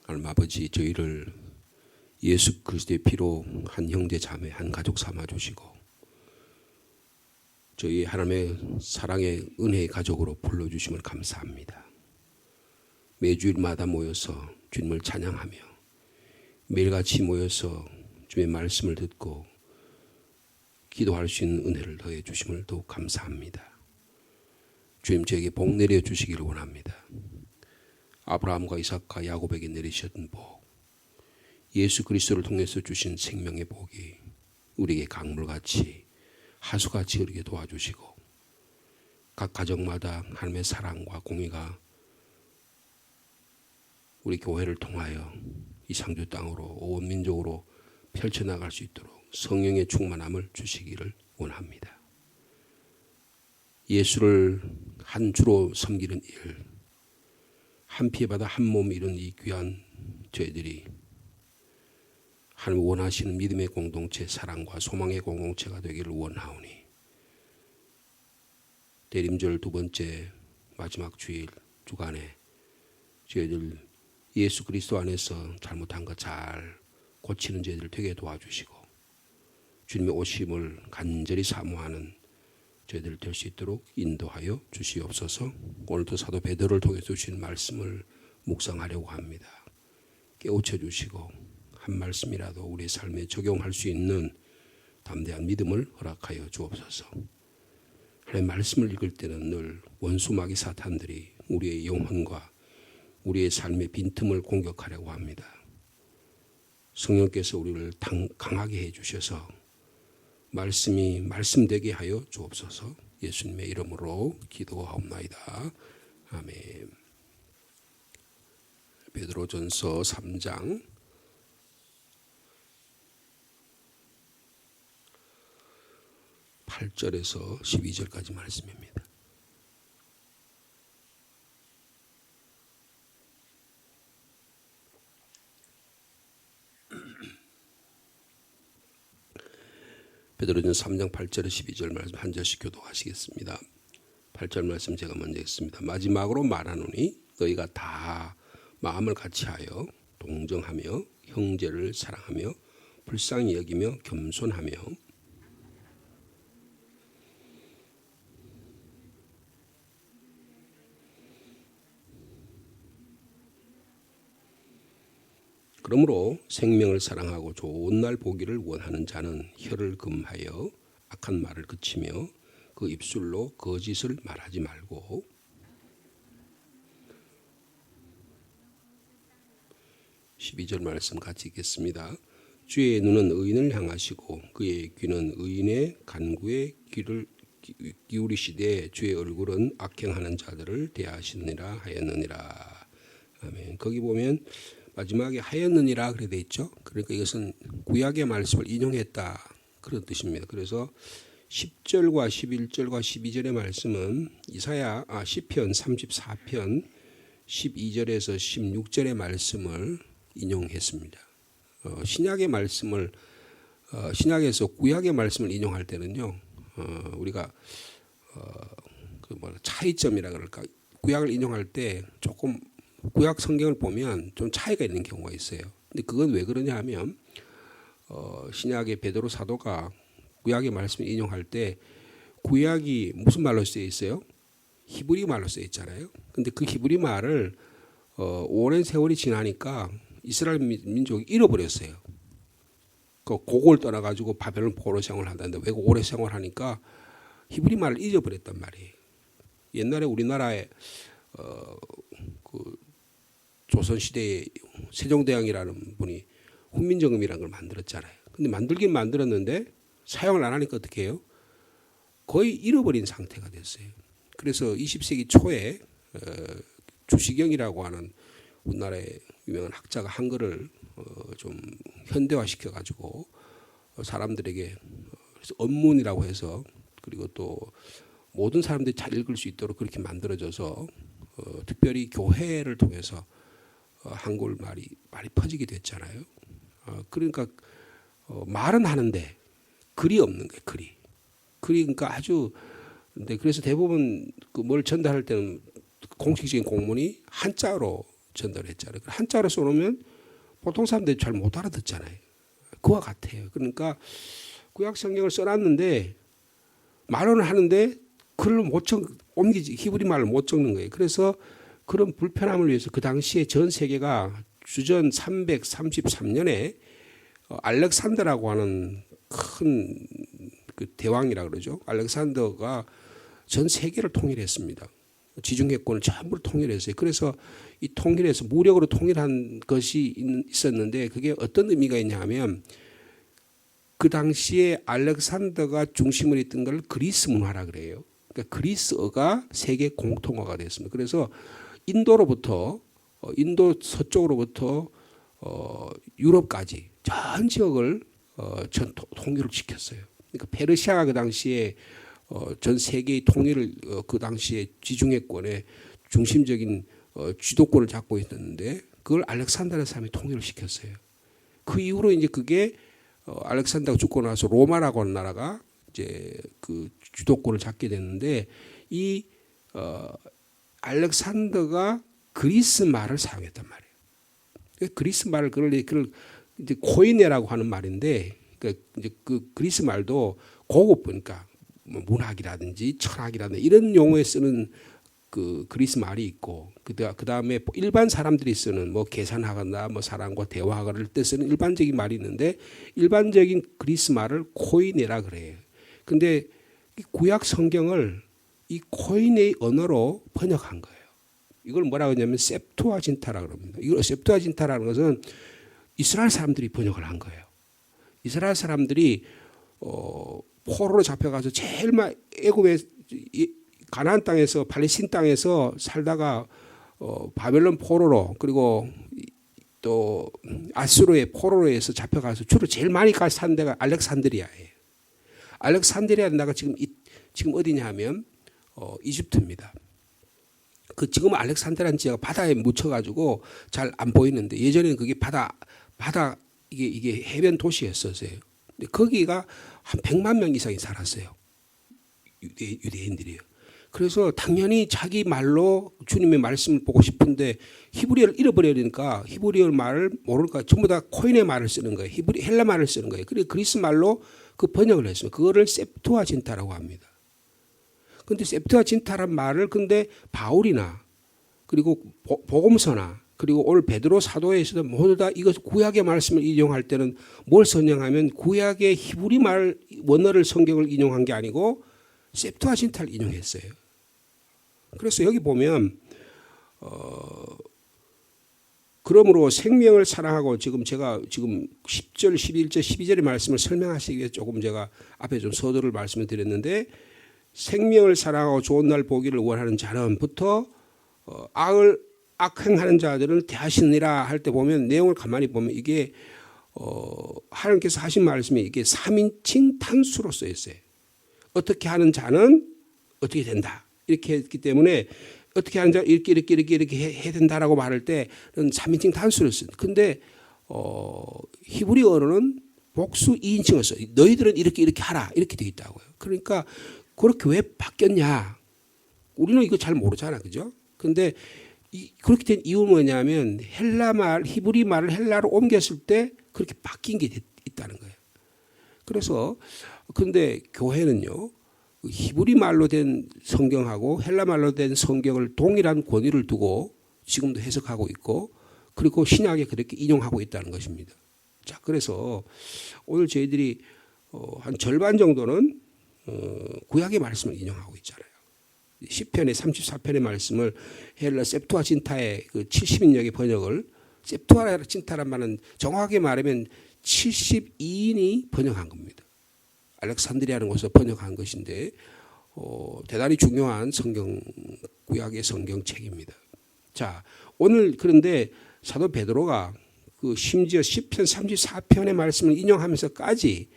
하나님 아버지, 저희를 예수 그리스도의 피로 한 형제 자매 한 가족 삼아 주시고 저희 하나님의 사랑의 은혜의 가족으로 불러주심을 감사합니다. 매주일마다 모여서 주님을 찬양하며 매일같이 모여서 주님의 말씀을 듣고 기도할 수 있는 은혜를 더해 주심을 더욱 감사합니다. 주님, 저에게 복 내려 주시기를 원합니다. 아브라함과 이삭과 야곱에게 내리셨던 복, 예수 그리스도를 통해서 주신 생명의 복이 우리에게 강물같이 하수같이 흐르게 도와주시고 각 가정마다 하나님의 사랑과 공의가 우리 교회를 통하여 이 상주 땅으로 온 민족으로 펼쳐나갈 수 있도록 성령의 충만함을 주시기를 원합니다. 예수를 한 주로 섬기는 일, 한 피에받아 한 몸 이룬 이 귀한 저희들이 하나님 원하시는 믿음의 공동체, 사랑과 소망의 공동체가 되기를 원하오니 대림절 두 번째 마지막 주일 주간에 저희들 예수 그리스도 안에서 잘못한 것 잘 고치는 저희들 되게 도와주시고 주님의 오심을 간절히 사모하는 저희들 될 수 있도록 인도하여 주시옵소서. 오늘도 사도 베드로를 통해서 주신 말씀을 묵상하려고 합니다. 깨우쳐 주시고 한 말씀이라도 우리의 삶에 적용할 수 있는 담대한 믿음을 허락하여 주옵소서. 하나님의 말씀을 읽을 때는 늘 원수 마귀 사탄들이 우리의 영혼과 우리의 삶의 빈틈을 공격하려고 합니다. 성령께서 우리를 강하게 해주셔서 말씀이 말씀되게 하여 주옵소서. 예수님의 이름으로 기도하옵나이다. 아멘. 베드로전서 3장 8절에서 12절까지 말씀입니다. 베드로전서 3장 8절에 12절 말씀 한 절씩 교독하시겠습니다. 8절 말씀 제가 먼저 읽습니다. 마지막으로 말하노니 너희가 다 마음을 같이하여 동정하며 형제를 사랑하며 불쌍히 여기며 겸손하며 그러므로 생명을 사랑하고 좋은 날 보기를 원하는 자는 혀를 금하여 악한 말을 그치며 그 입술로 거짓을 말하지 말고 12절 말씀 같이 읽겠습니다. 주의 눈은 의인을 향하시고 그의 귀는 의인의 간구에 귀를 기울이시되 주의 얼굴은 악행하는 자들을 대하시느니라 하였느니라. 아멘. 거기 보면 마지막에 하였느니라 그래 돼 있죠. 그러니까 이것은 구약의 말씀을 인용했다 그런 뜻입니다. 그래서 10절과 11절과 12절의 말씀은 시편 34편 12절에서 16절의 말씀을 인용했습니다. 신약의 말씀을 신약에서 구약의 말씀을 인용할 때는요, 우리가 차이점이라 그럴까, 구약을 인용할 때 조금 구약 성경을 보면 좀 차이가 있는 경우가 있어요. 근데 그건 왜 그러냐 하면 신약의 베드로 사도가 구약의 말씀을 인용할 때 구약이 무슨 말로 쓰여 있어요? 히브리 말로 쓰여 있잖아요. 근데 그 히브리 말을 오랜 세월이 지나니까 이스라엘 민족이 잃어버렸어요. 그 고국을 떠나가지고 바벨론 포로 생활을 한다는데 외국 오래 생활하니까 히브리 말을 잊어버렸단 말이에요. 옛날에 우리나라에 그 조선시대에 세종대왕이라는 분이 훈민정음이라는 걸 만들었잖아요. 근데 만들긴 만들었는데 사용을 안 하니까 어떻게 해요? 거의 잃어버린 상태가 됐어요. 그래서 20세기 초에 주시경이라고 하는 우리나라의 유명한 학자가 한글을 좀 현대화시켜가지고 사람들에게 언문이라고 해서 그리고 또 모든 사람들이 잘 읽을 수 있도록 그렇게 만들어져서 특별히 교회를 통해서 한글 말이 많이 퍼지게 됐잖아요. 그러니까 말은 하는데 글이 없는 거예요. 글이 그러니까 아주 근데 그래서 대부분 그 뭘 전달할 때는 공식적인 공문이 한자로 전달했잖아요. 한자로 써놓으면 보통 사람들이 잘 못 알아듣잖아요. 그와 같아요. 그러니까 구약 성경을 써놨는데 말은 하는데 글을 옮기지 히브리 말을 못 적는 거예요. 그래서 그런 불편함을 위해서 그 당시에 전 세계가 주전 333년에 알렉산더라고 하는 큰 그 대왕이라 그러죠. 알렉산더가 전 세계를 통일했습니다. 지중해권을 전부 통일했어요. 그래서 이 통일해서 무력으로 통일한 것이 있었는데 그게 어떤 의미가 있냐면 그 당시에 알렉산더가 중심을 했던 걸 그리스 문화라 그래요. 그러니까 그리스어가 세계 공통어가 됐습니다. 그래서 인도로부터 인도 서쪽으로부터 유럽까지 전 지역을 전 통일을 시켰어요. 그러니까 페르시아가 그 당시에 전 세계의 통일을 그 당시에 지중해권의 중심적인 주도권을 잡고 있었는데 그걸 알렉산더라는 사람이 통일을 시켰어요. 그 이후로 이제 그게 알렉산더가 죽고 나서 로마라고 하는 나라가 이제 그 주도권을 잡게 됐는데 이 알렉산더가 그리스 말을 사용했단 말이에요. 그리스 말을 그걸 이제 코이네라고 하는 말인데 그러니까 이제 그 그리스 말도 고급 그러니까 뭐 문학이라든지 철학이라든지 이런 용어에 쓰는 그 그리스 말이 있고 그 다음에 일반 사람들이 쓰는 뭐 계산하거나 뭐 사람과 대화를 때 쓰는 일반적인 말이 있는데 일반적인 그리스 말을 코이네라 그래요. 근데 이 구약 성경을 이 코이네의 언어로 번역한 거예요. 이걸 뭐라고 하냐면 셉투아진타라고 합니다. 이걸 셉투아진타라는 것은 이스라엘 사람들이 번역을 한 거예요. 이스라엘 사람들이 포로로 잡혀가서 제일 애굽의 가나안 땅에서 팔레스틴 땅에서 살다가 바벨론 포로로 그리고 또 아수르의 포로로 해서 잡혀가서 주로 제일 많이 산 데가 알렉산드리아예요. 알렉산드리아 나라가 지금 어디냐 하면 이집트입니다. 그 지금 알렉산드라는 지역가 바다에 묻혀가지고 잘 안 보이는데 예전에는 그게 바다 이게 해변 도시였었어요. 근데 거기가 한 100만 명 이상이 살았어요. 유대인들이요. 그래서 당연히 자기 말로 주님의 말씀을 보고 싶은데 히브리어를 잃어버리니까 히브리어 말을 모르니까 전부 다 코인의 말을 쓰는 거예요. 헬라 말을 쓰는 거예요. 그래서 그리스 말로 그 번역을 했어요. 그거를 셉투아진타라고 합니다. 근데 셉투아진타란 말을 근데 바울이나 그리고 복음서나 그리고 오늘 베드로 사도에서도 모두 다 이것 구약의 말씀을 인용할 때는 뭘 선정하면 구약의 히브리 말 원어를 성경을 인용한 게 아니고 셉투아진타를 인용했어요. 그래서 여기 보면 그러므로 생명을 사랑하고 제가 10절, 11절, 12절의 말씀을 설명하시기 위해 조금 제가 앞에 좀 서두를 말씀을 드렸는데 생명을 사랑하고 좋은 날 보기를 원하는 자는부터 악행하는 자들은 대하시느니라 할 때 보면 내용을 가만히 보면 이게 하나님께서 하신 말씀이 이게 3인칭 단수로 쓰여 있어요. 어떻게 하는 자는 어떻게 된다. 이렇게 했기 때문에 어떻게 하는 자 이렇게 해야 된다라고 말할 때는 3인칭 단수를 쓴다. 근데 히브리어로는 복수 2인칭을 써요. 너희들은 이렇게 하라. 이렇게 되어 있다고요. 그러니까 그렇게 왜 바뀌었냐. 우리는 이거 잘 모르잖아. 그죠? 근데 그렇게 된 이유는 뭐냐면 히브리 말을 헬라로 옮겼을 때 그렇게 바뀐 게 있다는 거예요. 그래서 근데 교회는요. 히브리 말로 된 성경하고 헬라 말로 된 성경을 동일한 권위를 두고 지금도 해석하고 있고 그리고 신약에 그렇게 인용하고 있다는 것입니다. 자, 그래서 오늘 저희들이 한 절반 정도는 구약의 말씀을 인용하고 있잖아요. 시편의 34편의 말씀을 헬라 셉투아진타의 그 70인역의 번역을 셉투아진타란 말은 정확하게 말하면 72인이 번역한 겁니다. 알렉산드리아라는 곳에서 번역한 것인데 대단히 중요한 구약의 성경책입니다. 자, 오늘 그런데 사도 베드로가 그 심지어 시편 34편의 말씀을 인용하면서까지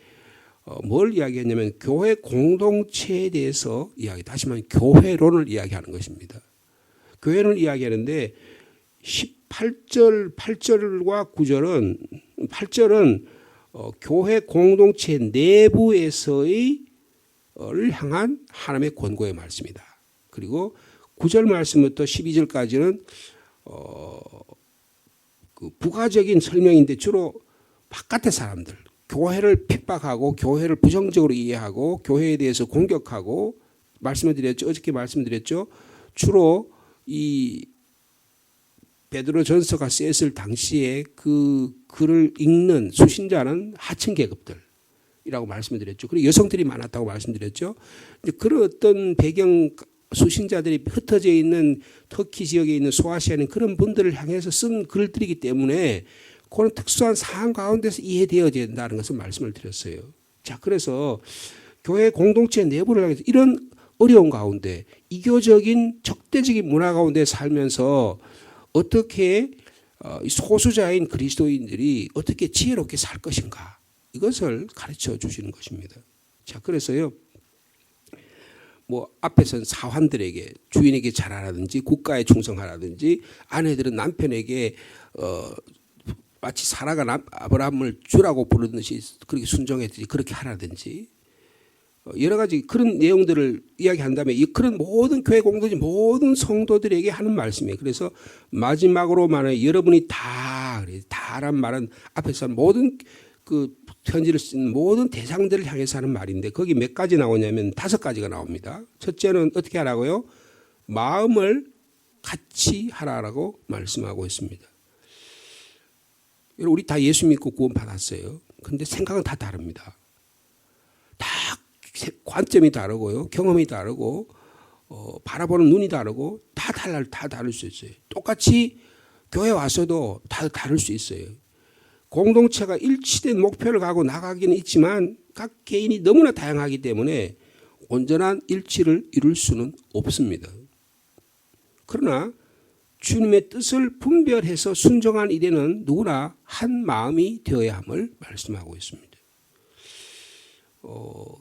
뭘 이야기했냐면 교회 공동체에 대해서 다시 말하면 교회론을 이야기하는 것입니다. 교회를 이야기하는데 8절과 9절은 8절은 교회 공동체 내부에서의 를 향한 하나님의 권고의 말씀이다. 그리고 9절 말씀부터 12절까지는 그 부가적인 설명인데 주로 바깥의 사람들, 교회를 핍박하고 교회를 부정적으로 이해하고 교회에 대해서 공격하고 말씀을 드렸죠. 어저께 말씀드렸죠. 주로 이 베드로 전서가 쓰였을 당시에 그 글을 읽는 수신자는 하층 계급들이라고 말씀을 드렸죠. 그리고 여성들이 많았다고 말씀드렸죠. 그런 어떤 배경 수신자들이 흩어져 있는 터키 지역에 있는 소아시아는 그런 분들을 향해서 쓴 글들이기 때문에 그런 특수한 상황 가운데서 이해되어야 된다는 것을 말씀을 드렸어요. 자, 그래서 교회 공동체 내부를 향해서 이런 어려운 가운데 이교적인 적대적인 문화 가운데 살면서 어떻게 소수자인 그리스도인들이 어떻게 지혜롭게 살 것인가 이것을 가르쳐 주시는 것입니다. 자, 그래서요. 뭐 앞에서는 사환들에게 주인에게 잘하라든지 국가에 충성하라든지 아내들은 남편에게 마치 사라가 아브라함을 주라고 부르듯이 그렇게 순종했듯이 그렇게 하라든지 여러 가지 그런 내용들을 이야기한 다음에 그런 모든 교회 공동체 모든 성도들에게 하는 말씀이에요. 그래서 마지막으로 말해 여러분이 다란 말은 앞에서 모든 그 편지를 쓴 모든 대상들을 향해서 하는 말인데 거기 몇 가지 나오냐면 5가지가 나옵니다. 첫째는 어떻게 하라고요? 마음을 같이 하라라고 말씀하고 있습니다. 우리 다 예수 믿고 구원 받았어요. 그런데 생각은 다 다릅니다. 다 관점이 다르고요, 경험이 다르고 바라보는 눈이 다르고 다 다를 수 있어요. 똑같이 교회 와서도 다 다를 수 있어요. 공동체가 일치된 목표를 가고 나가기는 있지만 각 개인이 너무나 다양하기 때문에 온전한 일치를 이룰 수는 없습니다. 그러나 주님의 뜻을 분별해서 순종한 이래는 누구나 한 마음이 되어야 함을 말씀하고 있습니다.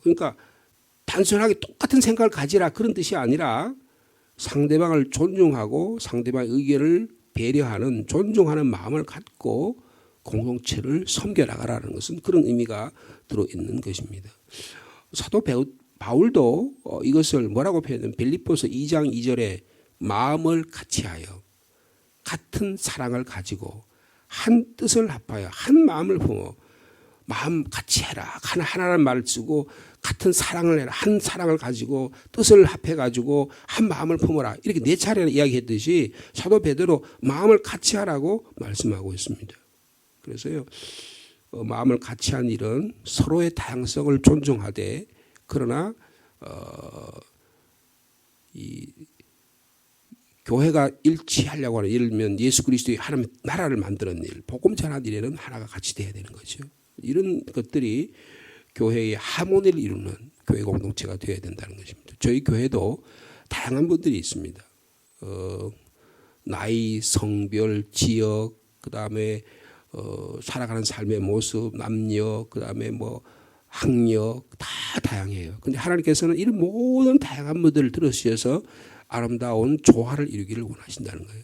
그러니까 단순하게 똑같은 생각을 가지라 그런 뜻이 아니라 상대방을 존중하고 상대방의 의견을 배려하는 존중하는 마음을 갖고 공동체를 섬겨나가라는 것은 그런 의미가 들어있는 것입니다. 사도 바울도 이것을 뭐라고 표현하면 빌립보서 2장 2절에 마음을 같이하여 같은 사랑을 가지고 한 뜻을 합하여 한 마음을 품어 마음 같이 해라 하나라는 말을 쓰고 같은 사랑을 해라 한 사랑을 가지고 뜻을 합해가지고 한 마음을 품어라 이렇게 4차례나 이야기했듯이 사도 베드로 마음을 같이 하라고 말씀하고 있습니다. 그래서요 마음을 같이 한 일은 서로의 다양성을 존중하되 그러나 이 교회가 일치하려고 하는 예를 들면 예수 그리스도의 하나님 나라를 만드는 일, 복음 전하는 일에는 하나가 같이 돼야 되는 거죠. 이런 것들이 교회의 하모니를 이루는 교회 공동체가 되어야 된다는 것입니다. 저희 교회도 다양한 분들이 있습니다. 나이, 성별, 지역, 그다음에 살아가는 삶의 모습, 남녀, 그다음에 뭐 학력 다 다양해요. 그런데 하나님께서는 이런 모든 다양한 분들을 들으셔서 아름다운 조화를 이루기를 원하신다는 거예요.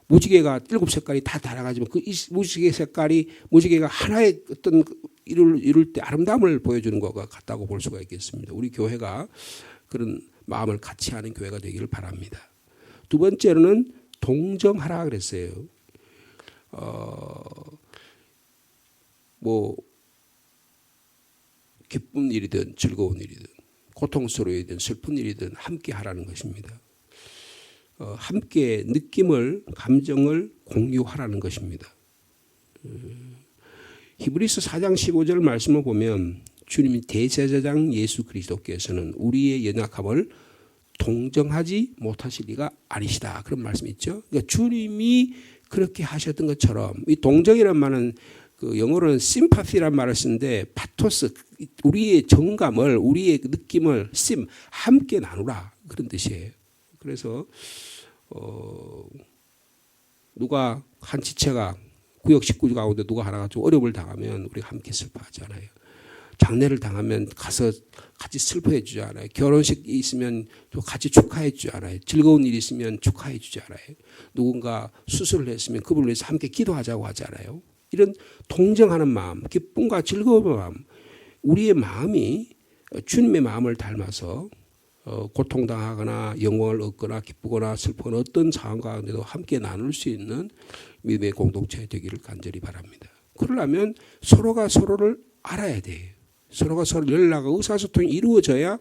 무지개가 7색깔이 다 달아가지고 그 무지개가 하나의 어떤 이룰 때 아름다움을 보여주는 것과 같다고 볼 수가 있겠습니다. 우리 교회가 그런 마음을 같이 하는 교회가 되기를 바랍니다. 두 번째로는 동정하라 그랬어요. 뭐 기쁜 일이든 즐거운 일이든 고통스러운 슬픈 일이든 함께 하라는 것입니다. 함께 느낌을 감정을 공유하라는 것입니다. 히브리서 4장 15절 말씀을 보면 주님이 대제사장 예수 그리스도께서는 우리의 연약함을 동정하지 못하실 리가 아니시다. 그런 말씀이 있죠. 그러니까 주님이 그렇게 하셨던 것처럼 이 동정이라는 말은 그 영어로는 심파티라는 말을 쓰는데 파토스 우리의 정감을 우리의 느낌을 함께 나누라 그런 뜻이에요. 그래서 누가 한 지체가 구역 식구 가운데 누가 하나가 좀 어려움을 당하면 우리가 함께 슬퍼하잖아요. 장례를 당하면 가서 같이 슬퍼해 주지 않아요. 결혼식이 있으면 또 같이 축하해 주지 않아요. 즐거운 일이 있으면 축하해 주지 않아요. 누군가 수술을 했으면 그분을 위해서 함께 기도하자고 하잖아요. 이런 동정하는 마음, 기쁨과 즐거움의 마음, 우리의 마음이 주님의 마음을 닮아서 고통당하거나 영광을 얻거나 기쁘거나 슬프거나 어떤 상황 가운데도 함께 나눌 수 있는 믿음의 공동체 되기를 간절히 바랍니다. 그러려면 서로가 서로를 알아야 돼요. 서로가 서로 연락하고 의사소통이 이루어져야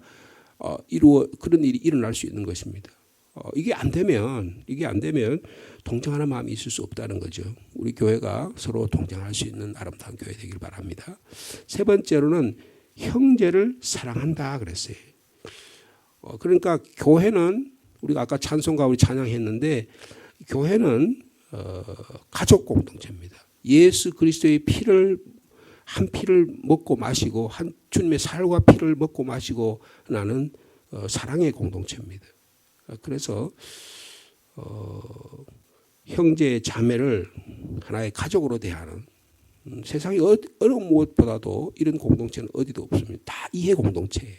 그런 일이 일어날 수 있는 것입니다. 이게 안 되면 동정하는 마음이 있을 수 없다는 거죠. 우리 교회가 서로 동정할 수 있는 아름다운 교회 되길 바랍니다. 세 번째로는 형제를 사랑한다 그랬어요. 그러니까 교회는 우리가 아까 찬송가 우리 찬양했는데 교회는 가족 공동체입니다. 예수 그리스도의 한 피를 먹고 마시고 한 주님의 살과 피를 먹고 마시고 나는 사랑의 공동체입니다. 그래서 형제 자매를 하나의 가족으로 대하는 세상의 어느 무엇보다도 이런 공동체는 어디도 없습니다. 다 이해 공동체예요.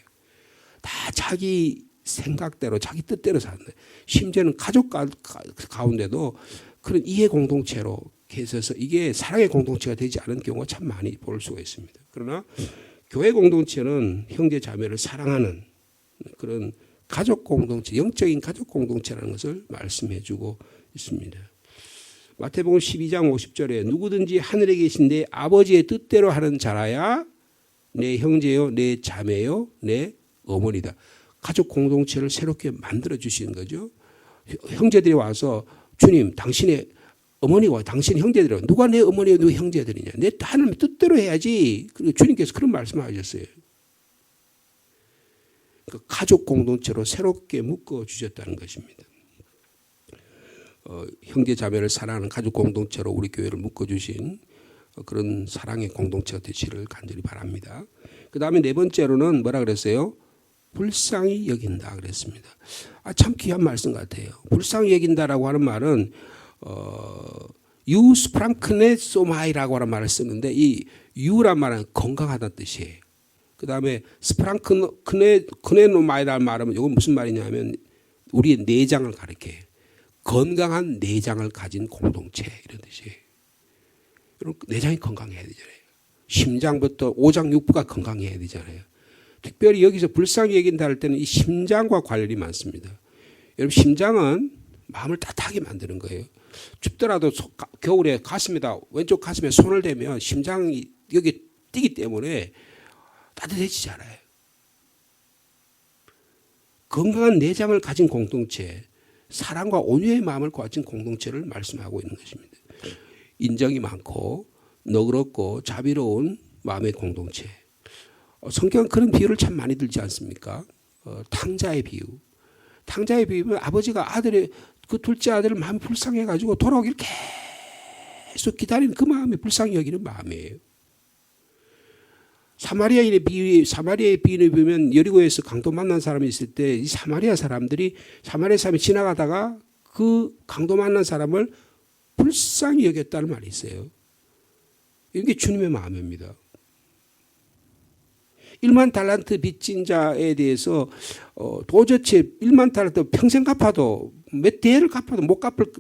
다 자기 생각대로 자기 뜻대로 사는데 심지어는 가족 가운데도 그런 이해 공동체로 계셔서 이게 사랑의 공동체가 되지 않은 경우가 참 많이 볼 수가 있습니다. 그러나 교회 공동체는 형제 자매를 사랑하는 그런 가족 공동체, 영적인 가족 공동체라는 것을 말씀해 주고 있습니다. 마태복음 12장 50절에 누구든지 하늘에 계신 내 아버지의 뜻대로 하는 자라야 내 형제요, 내 자매요, 내 어머니다. 가족 공동체를 새롭게 만들어 주시는 거죠. 형제들이 와서 주님, 당신의 어머니와 당신 형제들은 누가 내 어머니와 누가 형제들이냐? 내 하나님의 뜻대로 해야지. 그리고 주님께서 그런 말씀하셨어요. 그 가족 공동체로 새롭게 묶어 주셨다는 것입니다. 형제 자매를 사랑하는 가족 공동체로 우리 교회를 묶어 주신 그런 사랑의 공동체가 되시기를 간절히 바랍니다. 그 다음에 네 번째로는 뭐라 그랬어요? 불쌍히 여긴다 그랬습니다. 참 귀한 말씀 같아요. 불쌍히 여긴다라고 하는 말은 유스프랑크네소마이라고 하는 말을 쓰는데 이 유란 말은 건강하다는 뜻이에요. 그 다음에 스프랑크네노마이라는 말은 이건 무슨 말이냐면 우리의 내장을 가리켜요. 건강한 내장을 가진 공동체 이런 뜻이에요. 여러분 내장이 건강해야 되잖아요. 심장부터 오장육부가 건강해야 되잖아요. 특별히 여기서 불쌍히 여긴다 할 때는 이 심장과 관련이 많습니다. 여러분 심장은 마음을 따뜻하게 만드는 거예요. 춥더라도 겨울에 가슴에다 왼쪽 가슴에 손을 대면 심장이 여기 뛰기 때문에 따뜻해지잖아요. 건강한 내장을 가진 공동체, 사랑과 온유의 마음을 가진 공동체를 말씀하고 있는 것입니다. 인정이 많고 너그럽고 자비로운 마음의 공동체. 성경은 그런 비유를 참 많이 들지 않습니까? 탕자의 비유. 탕자의 비유는 아버지가 그 둘째 아들을 마음이 불쌍해가지고 돌아오기를 계속 기다리는 그 마음이 불쌍히 여기는 마음이에요. 사마리아의 비유를 보면 여리고에서 강도 만난 사람이 있을 때 이 사마리아 사람이 지나가다가 그 강도 만난 사람을 불쌍히 여겼다는 말이 있어요. 이게 주님의 마음입니다. 1만 달란트 빚진 자에 대해서 도저히 1만 달란트 평생 갚아도 몇 대를 갚아도 못 갚을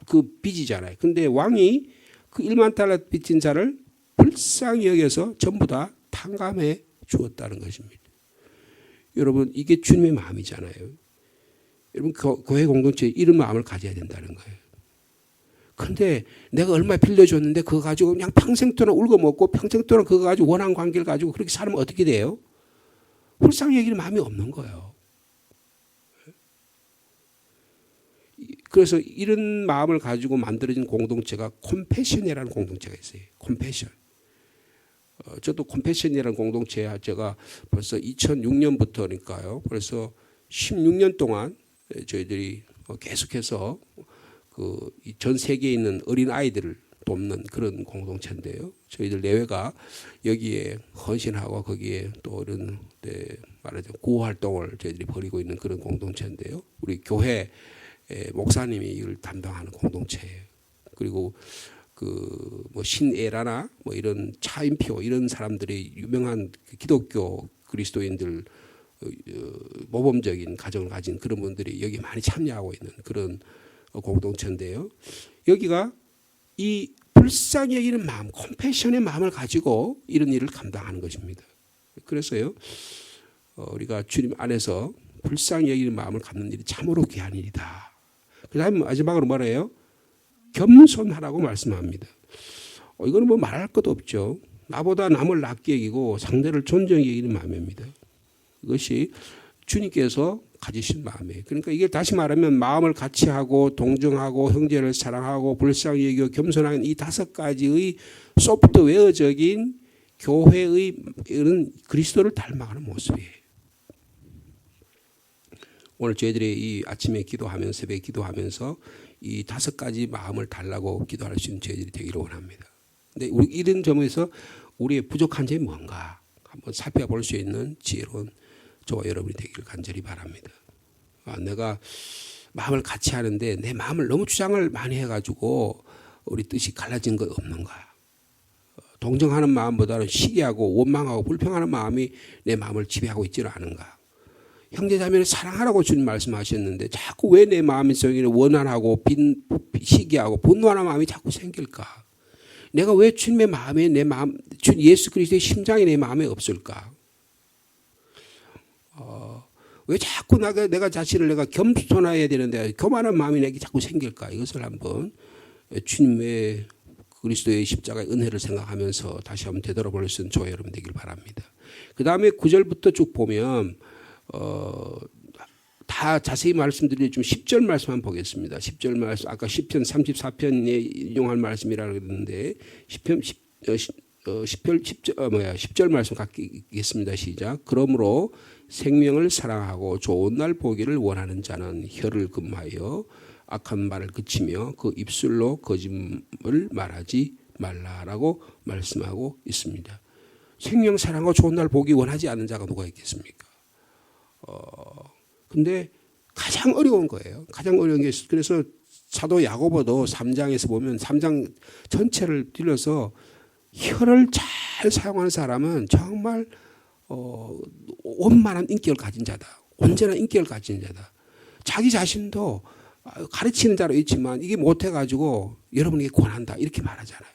그 빚이잖아요. 근데 왕이 그 1만 달란트 빚진 자를 불쌍히 여겨서 전부 다 탕감해 주었다는 것입니다. 여러분 이게 주님의 마음이잖아요. 여러분 교회 공동체에 이런 마음을 가져야 된다는 거예요. 그런데 내가 얼마 빌려줬는데 그거 가지고 그냥 평생 동안 울고 먹고 평생 동안 그거 가지고 원한 관계를 가지고 그렇게 살면 어떻게 돼요? 불쌍히 여기는 마음이 없는 거예요. 그래서 이런 마음을 가지고 만들어진 공동체가 컴패션이라는 공동체가 있어요. 컴패션. 저도 컴패션이라는 공동체에 제가 벌써 2006년부터니까요. 벌써 16년 동안 저희들이 계속해서 그 전 세계에 있는 어린 아이들을 돕는 그런 공동체인데요. 저희들 내외가 여기에 헌신하고 거기에 또 이런 말하자면 구호 활동을 저희들이 벌이고 있는 그런 공동체인데요. 우리 교회 목사님이 이걸 담당하는 공동체예요. 그리고 그 뭐 신에라나 뭐 이런 차인표 이런 사람들이 유명한 기독교 그리스도인들 모범적인 가정을 가진 그런 분들이 여기 많이 참여하고 있는 그런 공동체인데요. 여기가 이 불쌍히 여기는 마음, 컴패션의 마음을 가지고 이런 일을 감당하는 것입니다. 그래서요, 우리가 주님 안에서 불쌍히 여기는 마음을 갖는 일이 참으로 귀한 일이다. 그 다음에 마지막으로 뭐래요? 겸손하라고 말씀합니다. 이거는 뭐 말할 것도 없죠. 나보다 남을 낮게 여기고 상대를 존중히 여기는 마음입니다. 이것이 주님께서 가지신 마음이에요. 그러니까 이게 다시 말하면 마음을 같이 하고 동정하고 형제를 사랑하고 불쌍히 여기고 겸손한 이 5가지의 소프트웨어적인 교회의 이런 그리스도를 닮아가는 모습이에요. 오늘 저희들이 이 아침에 기도하면서 새벽에 기도하면서 이 5가지 마음을 달라고 기도할 수 있는 저희들이 되기를 원합니다. 근데 우리 이런 점에서 우리의 부족한 점이 뭔가 한번 살펴볼 수 있는 지혜로운 저와 여러분이 되기를 간절히 바랍니다. 내가 마음을 같이 하는데 내 마음을 너무 주장을 많이 해가지고 우리 뜻이 갈라진 것 없는가? 동정하는 마음보다는 시기하고 원망하고 불평하는 마음이 내 마음을 지배하고 있지는 않은가? 형제자매를 사랑하라고 주님 말씀하셨는데 자꾸 왜 내 마음 속에는 원한하고 시기하고 분노하는 마음이 자꾸 생길까? 내가 왜 주님의 마음에 내 마음, 예수 그리스도의 심장이 내 마음에 없을까? 왜 자꾸 내가 자신을 내가 겸손해야 되는데 교만한 마음이 내게 자꾸 생길까? 이것을 한번 주님의 그리스도의 십자가의 은혜를 생각하면서 다시 한번 되돌아볼 수 있는 저와 여러분 되길 바랍니다. 그 다음에 9절부터 쭉 보면 다 자세히 말씀드리는 좀 10절 말씀 한번 보겠습니다. 10절 말씀 아까 10편 34편에 인용한 말씀이라고 그랬는데 10절 말씀 갖겠습니다. 시작. 그러므로 생명을 사랑하고 좋은 날 보기를 원하는 자는 혀를 금하여 악한 말을 그치며 그 입술로 거짓을 말하지 말라라고 말씀하고 있습니다. 생명 사랑하고 좋은 날 보기 원하지 않는 자가 누가 있겠습니까? 근데 가장 어려운 거예요. 가장 어려운 게 그래서 사도 야고보도 3장에서 보면 3장 전체를 들려서 혀를 잘 사용하는 사람은 정말 원만한 인격을 가진 자다. 온전한 인격을 가진 자다. 자기 자신도 가르치는 자로 있지만 이게 못해가지고 여러분에게 권한다 이렇게 말하잖아요.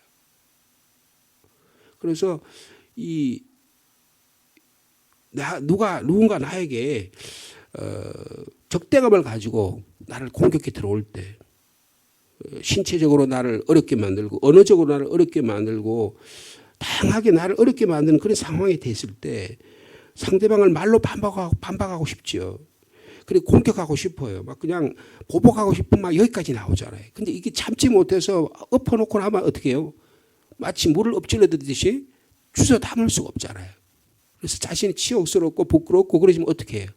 그래서 누군가 나에게 적대감을 가지고 나를 공격해 들어올 때 신체적으로 나를 어렵게 만들고 언어적으로 나를 어렵게 만들고 다양하게 나를 어렵게 만드는 그런 상황이 됐을 때 상대방을 말로 반박하고 싶죠. 그리고 공격하고 싶어요. 막 그냥 보복하고 싶은 막 여기까지 나오잖아요. 근데 이게 참지 못해서 엎어놓고 나면 어떻게 해요? 마치 물을 엎질러 듯이 주워 담을 수가 없잖아요. 그래서 자신이 치욕스럽고 부끄럽고 그러시면 어떻게 해요?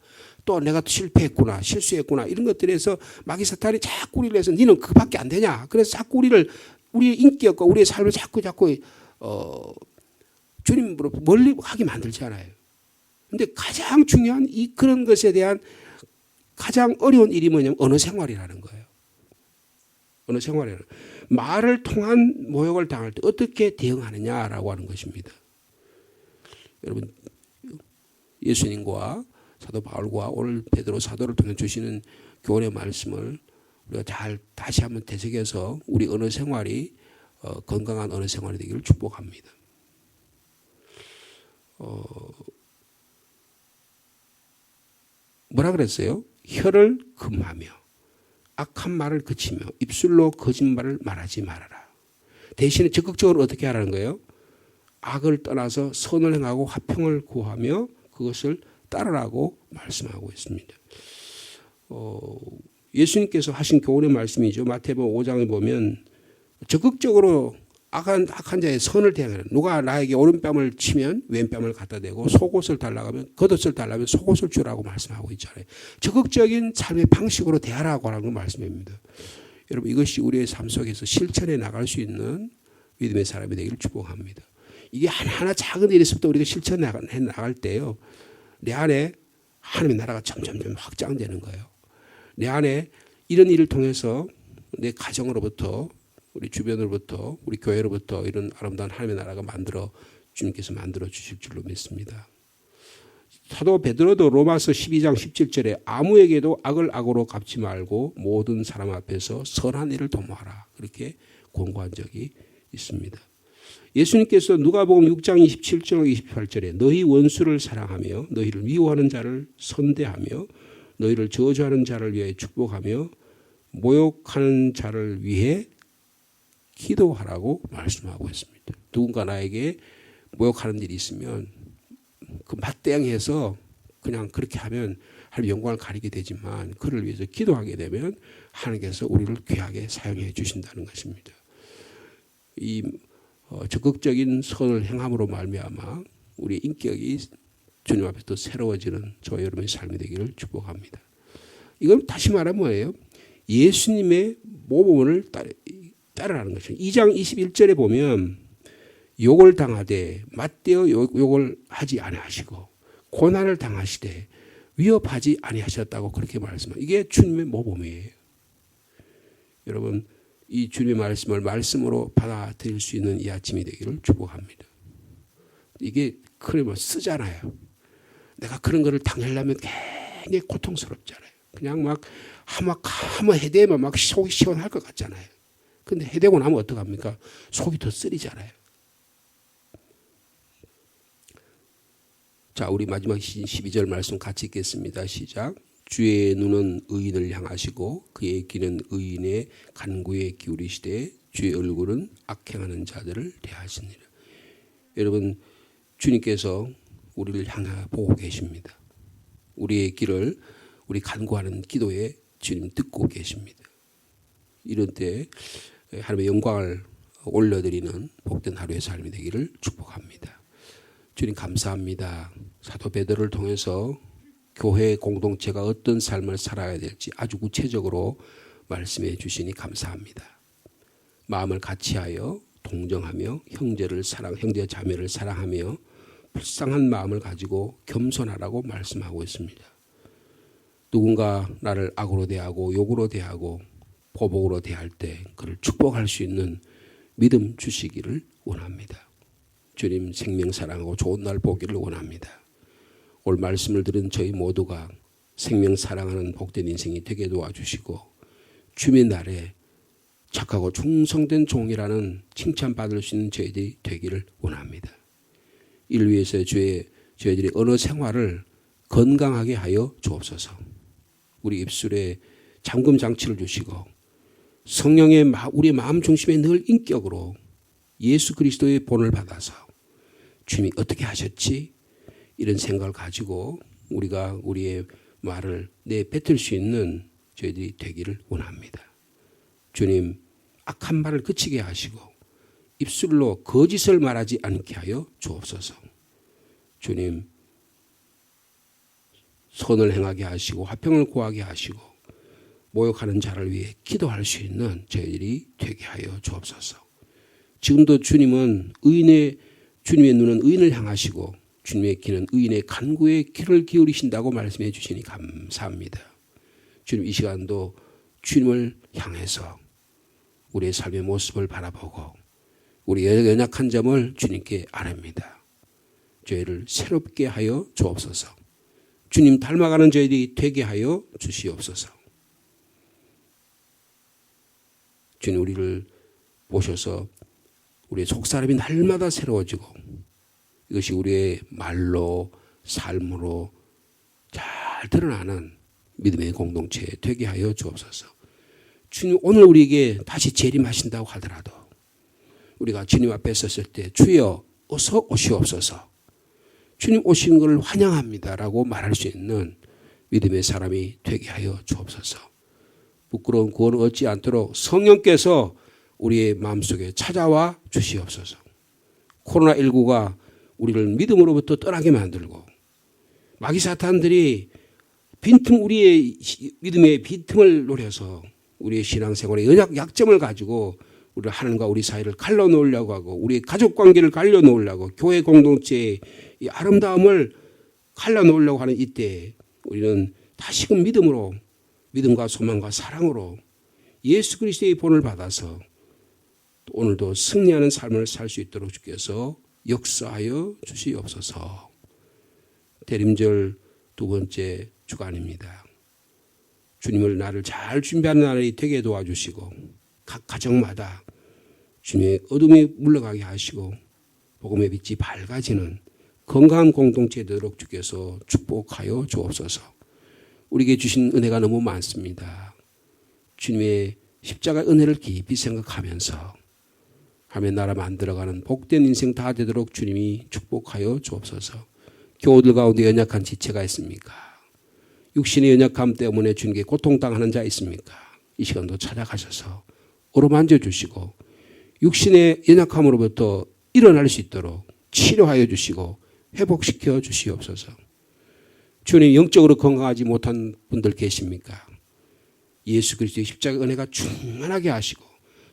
또 내가 실패했구나, 실수했구나 이런 것들에서 마귀 사탄이 자꾸 우리를 해서 너는 그밖에 안 되냐? 그래서 자꾸 우리의 인격과 우리의 삶을 자꾸 주님으로 멀리 하게 만들잖아요. 근데 가장 중요한 그런 것에 대한 가장 어려운 일이 뭐냐면 언어 생활이라는 거예요. 언어 생활이라는 말을 통한 모욕을 당할 때 어떻게 대응하느냐라고 하는 것입니다. 여러분 예수님과 사도 바울과 오늘 베드로 사도를 통해 주시는 교훈의 말씀을 우리가 잘 다시 한번 되새겨서 우리 언어 생활이 건강한 언어 생활이 되기를 축복합니다. 뭐라 그랬어요? 혀를 금하며 악한 말을 그치며 입술로 거짓말을 말하지 말아라. 대신에 적극적으로 어떻게 하라는 거예요? 악을 떠나서 선을 행하고 화평을 구하며 그것을 따르라고 말씀하고 있습니다. 예수님께서 하신 교훈의 말씀이죠. 마태복음 5장에 보면 적극적으로 악한 자의 선을 대하라. 누가 나에게 오른뺨을 치면 왼뺨을 갖다 대고 속옷을 달라면 겉옷을 달라면 속옷을 주라고 말씀하고 있잖아요. 적극적인 삶의 방식으로 대하라고 하는 말씀입니다. 여러분 이것이 우리의 삶 속에서 실천해 나갈 수 있는 믿음의 사람이 되기를 축복합니다. 이게 하나하나 작은 일에서부터 우리가 실천해 나갈 때요. 내 안에 하나님의 나라가 점점 확장되는 거예요. 내 안에 이런 일을 통해서 내 가정으로부터 우리 주변으로부터 우리 교회로부터 이런 아름다운 하나님의 나라가 주님께서 만들어 주실 줄로 믿습니다. 사도 베드로도 로마서 12장 17절에 아무에게도 악을 악으로 갚지 말고 모든 사람 앞에서 선한 일을 도모하라. 그렇게 권고한 적이 있습니다. 예수님께서 누가복음 6장 27절 28절에 너희 원수를 사랑하며 너희를 미워하는 자를 선대하며 너희를 저주하는 자를 위해 축복하며 모욕하는 자를 위해 기도하라고 말씀하고 있습니다. 누군가 나에게 모욕하는 일이 있으면 그 맞대응해서 그냥 그렇게 하면 하나님 영광을 가리게 되지만 그를 위해서 기도하게 되면 하나님께서 우리를 귀하게 사용해 주신다는 것입니다. 이 적극적인 선을 행함으로 말미암아 우리 인격이 주님 앞에 또 새로워지는 저와 여러분의 삶이 되기를 축복합니다. 이건 다시 말하면 뭐예요? 예수님의 모범을 따르라는 것이죠. 2장 21절에 보면 욕을 당하되 맞대어 욕을 하지 아니하시고 고난을 당하시되 위협하지 아니하셨다고 그렇게 말씀합니다. 이게 주님의 모범이에요. 여러분 이 주님의 말씀을 말씀으로 받아들일 수 있는 이 아침이 되기를 축복합니다. 이게 그러면 쓰잖아요. 내가 그런 거를 당하려면 굉장히 고통스럽잖아요. 그냥 막 한번 해대면 막 속이 시원할 것 같잖아요. 근데 해대고 나면 어떡합니까? 속이 더 쓰리잖아요. 자, 우리 마지막 12절 말씀 같이 읽겠습니다. 시작. 주의 눈은 의인을 향하시고 그의 귀는 의인의 간구에 기울이시되 주의 얼굴은 악행하는 자들을 대하시니라. 여러분 주님께서 우리를 향해 보고 계십니다. 우리의 길을 우리 간구하는 기도에 주님 듣고 계십니다. 이런 때 하나님의 영광을 올려드리는 복된 하루의 삶이 되기를 축복합니다. 주님 감사합니다. 사도 베드로를 통해서 교회 공동체가 어떤 삶을 살아야 될지 아주 구체적으로 말씀해 주시니 감사합니다. 마음을 같이하여 동정하며 형제 자매를 사랑하며 불쌍한 마음을 가지고 겸손하라고 말씀하고 있습니다. 누군가 나를 악으로 대하고 욕으로 대하고 보복으로 대할 때 그를 축복할 수 있는 믿음 주시기를 원합니다. 주님 생명 사랑하고 좋은 날 보기를 원합니다. 오늘 말씀을 들은 저희 모두가 생명 사랑하는 복된 인생이 되게 도와주시고 주님의 날에 착하고 충성된 종이라는 칭찬받을 수 있는 저희들이 되기를 원합니다. 이를 위해서 저희들이 언어 생활을 건강하게 하여 주옵소서. 우리 입술에 잠금 장치를 주시고 성령의 우리의 마음 중심에 늘 인격으로 예수 그리스도의 본을 받아서 주님이 어떻게 하셨지? 이런 생각을 가지고 우리가 우리의 말을 내뱉을 수 있는 저희들이 되기를 원합니다. 주님 악한 말을 그치게 하시고 입술로 거짓을 말하지 않게 하여 주옵소서. 주님 선을 행하게 하시고 화평을 구하게 하시고 모욕하는 자를 위해 기도할 수 있는 저희들이 되게 하여 주옵소서. 지금도 주님은 주님의 눈은 의인을 향하시고 주님의 귀는 의인의 간구에 귀를 기울이신다고 말씀해 주시니 감사합니다. 주님 이 시간도 주님을 향해서 우리의 삶의 모습을 바라보고 우리의 연약한 점을 주님께 아뢰입니다. 저희를 새롭게 하여 주옵소서. 주님 닮아가는 저희들이 되게 하여 주시옵소서. 주님 우리를 보셔서 우리의 속사람이 날마다 새로워지고 이것이 우리의 말로 삶으로 잘 드러나는 믿음의 공동체 되게 하여 주옵소서. 주님 오늘 우리에게 다시 재림하신다고 하더라도 우리가 주님 앞에 섰을 때 주여 어서 오시옵소서. 주님 오신 것을 환영합니다라고 말할 수 있는 믿음의 사람이 되게 하여 주옵소서. 부끄러운 구원을 얻지 않도록 성령께서 우리의 마음속에 찾아와 주시옵소서. 코로나19가 우리를 믿음으로부터 떠나게 만들고 마귀 사탄들이 우리의 믿음의 빈틈을 노려서 우리의 신앙생활의 약점을 가지고 우리 하나님과 우리 사이를 갈라놓으려고 하고 우리의 가족관계를 갈라놓으려고 교회 공동체의 이 아름다움을 갈라놓으려고 하는 이때 우리는 다시금 믿음과 소망과 사랑으로 예수 그리스도의 본을 받아서 오늘도 승리하는 삶을 살 수 있도록 주께서 역사하여 주시옵소서. 대림절 두 번째 주간입니다. 주님을 나를 잘 준비하는 날이 되게 도와주시고 각 가정마다 주님의 어둠이 물러가게 하시고 복음의 빛이 밝아지는 건강한 공동체 되도록 주께서 축복하여 주옵소서. 우리에게 주신 은혜가 너무 많습니다. 주님의 십자가 은혜를 깊이 생각하면서 하나님의 나라 만들어가는 복된 인생 다 되도록 주님이 축복하여 주옵소서. 교우들 가운데 연약한 지체가 있습니까? 육신의 연약함 때문에 주님께 고통당하는 자 있습니까? 이 시간도 찾아가셔서 어루만져 주시고 육신의 연약함으로부터 일어날 수 있도록 치료하여 주시고 회복시켜 주시옵소서. 주님, 영적으로 건강하지 못한 분들 계십니까? 예수 그리스도의 십자가 은혜가 충만하게 하시고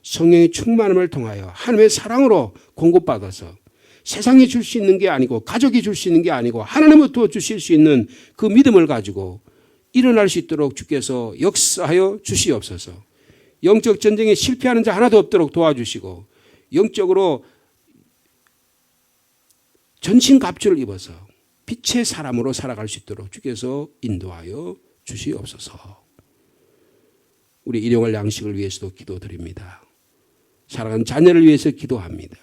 성령의 충만함을 통하여 하나님의 사랑으로 공급받아서 세상이 줄 수 있는 게 아니고 가족이 줄 수 있는 게 아니고 하나님부터 주실 수 있는 그 믿음을 가지고 일어날 수 있도록 주께서 역사하여 주시옵소서. 영적 전쟁에 실패하는 자 하나도 없도록 도와주시고 영적으로 전신갑주를 입어서 빛의 사람으로 살아갈 수 있도록 주께서 인도하여 주시옵소서. 우리 일용할 양식을 위해서도 기도드립니다. 사랑하는 자녀를 위해서 기도합니다.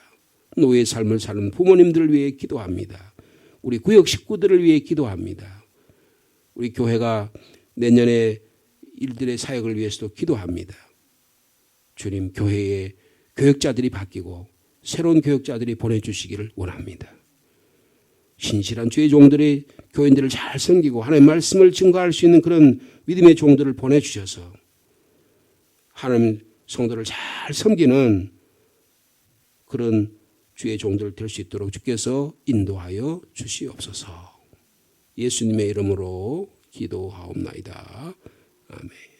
노예의 삶을 사는 부모님들을 위해 기도합니다. 우리 구역 식구들을 위해 기도합니다. 우리 교회가 내년에 일들의 사역을 위해서도 기도합니다. 주님, 교회에 교역자들이 바뀌고 새로운 교역자들이 보내주시기를 원합니다. 신실한 주의 종들의 교인들을 잘 섬기고 하나님의 말씀을 증거할 수 있는 그런 믿음의 종들을 보내주셔서 하나님 성도를 잘 섬기는 그런 주의 종들 될 수 있도록 주께서 인도하여 주시옵소서. 예수님의 이름으로 기도하옵나이다. 아멘.